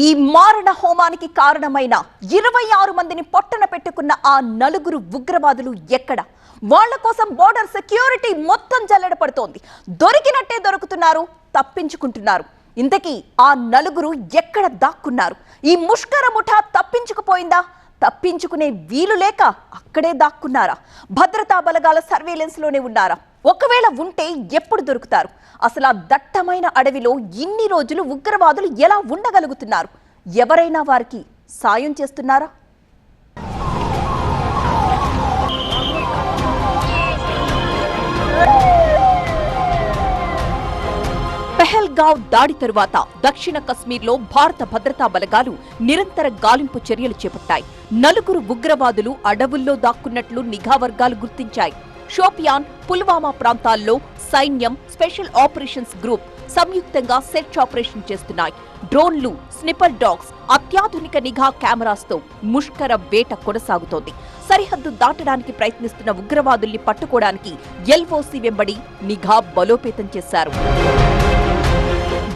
ఈ మారణ హోమానికి కారణమైన 26 మందిని పొట్టన పెట్టుకున్న ఆ నలుగురు ఉగ్రవాదులు ఎక్కడ? వాళ్ళ కోసం బోర్డర్ సెక్యూరిటీ మొత్తం జల్లెడపడుతోంది. దొరికినట్టే దొరుకుతున్నారు, తప్పించుకుంటున్నారు. ఇంతకీ ఆ నలుగురు ఎక్కడ దాక్కున్నారు? ఈ ముష్కర ముఠా తప్పించుకుపోయిందా? తప్పించుకునే వీలు లేక అక్కడే దాక్కున్నారా? భద్రతా బలగాల సర్వేలెన్స్ లోనే ఉన్నారా? ఒకవేళ ఉంటే ఎప్పుడు దొరుకుతారు? అసలు ఆ దట్టమైన అడవిలో ఇన్ని రోజులు ఉగ్రవాదులు ఎలా ఉండగలుగుతున్నారు? ఎవరైనా వారికి సాయం చేస్తున్నారా? పెహల్గావ్ దాడి తరువాత దక్షిణ కశ్మీర్లో భారత భద్రతా బలగాలు నిరంతర గాలింపు చర్యలు చేపట్టాయి. నలుగురు ఉగ్రవాదులు అడవుల్లో దాక్కున్నట్లు నిఘా వర్గాలు గుర్తించాయి. షోపియాన్, పుల్వామా ప్రాంతాల్లో సైన్యం, స్పెషల్ ఆపరేషన్స్ గ్రూప్ సంయుక్తంగా సెర్చ్ ఆపరేషన్ చేస్తున్నాయి. డ్రోన్లు, స్నిపర్ డాగ్స్, అత్యాధునిక నిఘా కెమెరాస్తో ముష్కర వేట కొనసాగుతోంది. సరిహద్దు దాటడానికి ప్రయత్నిస్తున్న ఉగ్రవాదుల్ని పట్టుకోవడానికి ఎల్ఓసి వెంబడి నిఘా బలోపేతం చేశారు.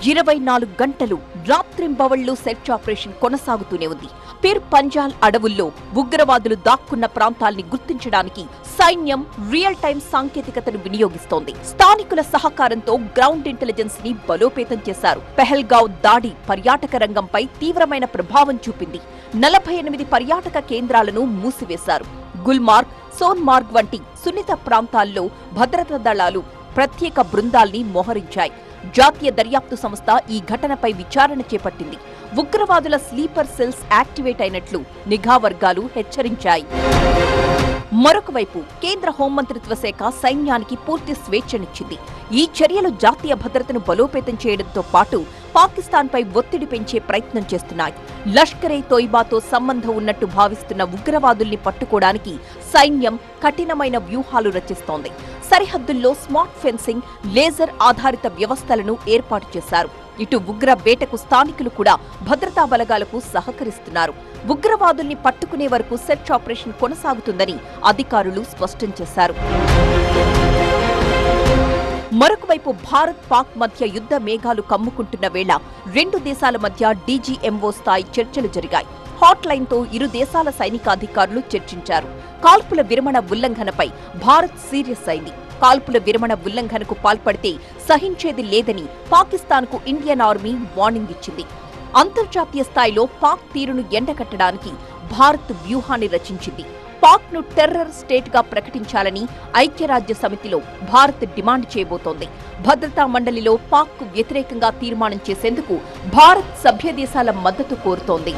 24 గంటలు రాత్రింబవళ్లు సెర్చ్ ఆపరేషన్ కొనసాగుతూనే ఉంది. పిర్ పంజాల్ అడవుల్లో ఉగ్రవాదులు దాక్కున్న ప్రాంతాల్ని గుర్తించడానికి సైన్యం రియల్ టైం సాంకేతికతను వినియోగిస్తోంది. స్థానికుల సహకారంతో గ్రౌండ్ ఇంటెలిజెన్స్ ని బలోపేతం చేశారు. పెహల్గావ్ దాడి పర్యాటక రంగంపై తీవ్రమైన ప్రభావం చూపింది. 48 పర్యాటక కేంద్రాలను మూసివేశారు. గుల్మార్గ్, సోన్మార్గ్ వంటి సున్నిత ప్రాంతాల్లో భద్రతా దళాలు ప్రత్యేక బృందాల్ని మోహరించాయి. జాతీయ దర్యాప్తు సంస్థ ఈ ఘటనపై విచారణ చేపట్టింది. ఉగ్రవాదుల స్లీపర్ సెల్స్ యాక్టివేట్ అయినట్లు నిఘా వర్గాలు హెచ్చరించాయి. మరొకవైపు కేంద్ర హోంమంత్రిత్వ శాఖ సైన్యానికి పూర్తి స్వేచ్ఛనిచ్చింది. ఈ చర్యలు జాతీయ భద్రతను బలోపేతం చేయడంతో పాటు పాకిస్తాన్పై ఒత్తిడి పెంచే ప్రయత్నం చేస్తున్నాయి. లష్కరే తోయిబాతో సంబంధం ఉన్నట్టు భావిస్తున్న ఉగ్రవాదుల్ని పట్టుకోవడానికి సైన్యం కఠినమైన వ్యూహాలు రచిస్తోంది. సరిహద్దుల్లో స్మార్ట్ ఫెన్సింగ్, లేజర్ ఆధారిత వ్యవస్థలను ఏర్పాటు చేశారు. ఇటు ఉగ్ర వేటకు స్థానికులు కూడా భద్రతా బలగాలకు సహకరిస్తున్నారు. ఉగ్రవాదుల్ని పట్టుకునే వరకు సెర్చ్ ఆపరేషన్ కొనసాగుతుందని అధికారులు స్పష్టం చేశారు. మరొకవైపు భారత్ పాక్ మధ్య యుద్ధ మేఘాలు కమ్ముకుంటున్న వేళ రెండు దేశాల మధ్య డీజీఎంఓ స్థాయి చర్చలు జరిగాయి. హాట్ లైన్తో ఇరు దేశాల సైనికాధికారులు చర్చించారు. కాల్పుల విరమణ ఉల్లంఘనపై భారత్ సీరియస్ అయింది. కాల్పుల విరమణ ఉల్లంఘనకు పాల్పడితే సహించేది లేదని పాకిస్తాన్కు ఇండియన్ ఆర్మీ వార్నింగ్ ఇచ్చింది. అంతర్జాతీయ స్థాయిలో పాక్ తీరును ఎండగట్టడానికి భారత్ వ్యూహాన్ని రచించింది. పాక్ను టెర్రర్ స్టేట్ గా ప్రకటించాలని ఐక్యరాజ్య సమితిలో భారత్ డిమాండ్ చేయబోతోంది. భద్రతా మండలిలో పాక్కు వ్యతిరేకంగా తీర్మానం చేసేందుకు భారత్ సభ్య దేశాల మద్దతు కోరుతోంది.